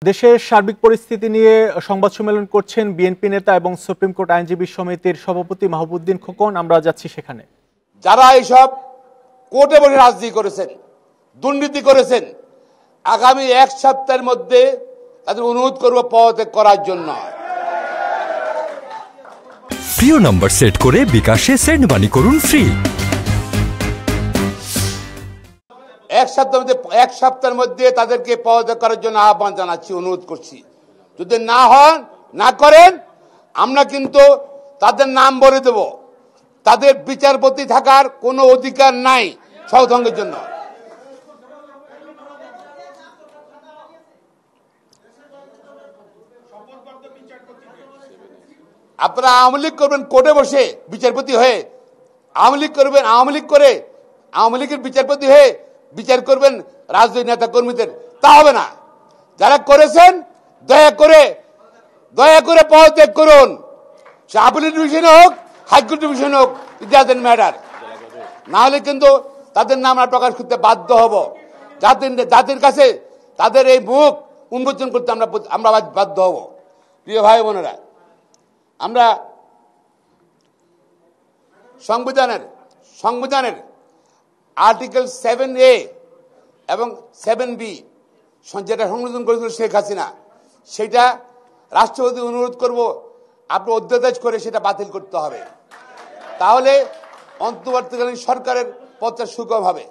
দেশের সার্বিক পরিস্থিতি নিয়ে সংবাদ সম্মেলন করছেন বিএনপি নেতা এবং সুপ্রিম কোর্ট আইনজীবী সমিতির সভাপতি মাহবুবউদ্দিন খোকন। আমরা যাচ্ছি সেখানে। যারা এইসব কোর্টে বসে রাজনীতি করেছেন, দুর্নীতি করেছেন, আগামী এক সপ্তাহের মধ্যে তাদের অনুরোধ করব পদত্যাগ করার জন্য। প্রিয় নাম্বার সেট করে বিকাশে সেন্ড মানি করুন ফ্রি। এক সপ্তাহের মধ্যে তাদেরকে পদত্যাগ করার জন্য আহ্বান জানাচ্ছি, অনুরোধ করছি। যদি না করেন আমরা কিন্তু তাদের নাম বলে দেব। তাদের বিচারপতি থাকার কোনো অধিকার নাই সংসদের জন্য। আপনারা আওয়ামী লীগ করবেন কোর্টে বসে বিচারপতি হয়ে, আওয়ামী লীগ করবেন আওয়ামী লীগ করে, আওয়ামী লীগের বিচারপতি হয়ে বিচার করবেন রাজনৈতিক নেতা কর্মীদের, তা হবে না। যারা করেছেন দয়া করে পদত্যাগ করুন। সে আপিল ডিভিশনে হোক, হাইকোর্ট ডিভিশনে হোক, ইট ডাজন্ট ম্যাটার। না হলে কিন্তু তাদের নাম আমরা প্রকাশ করতে বাধ্য হব। জাতির কাছে তাদের এই মুখ উন্মোচন করতে আমরা বাধ্য হব। প্রিয় ভাই বোনেরা, আমরা সংবিধানের আর্টিকেল 7A এবং 7B যেটা সংশোধন করেছিল শেখ হাসিনা, সেটা রাষ্ট্রপতি অনুরোধ করব আপনি অধ্যাদেশ করে সেটা বাতিল করতে হবে। তাহলে অন্তর্বর্তীকালীন সরকারের পথটা সুগম হবে।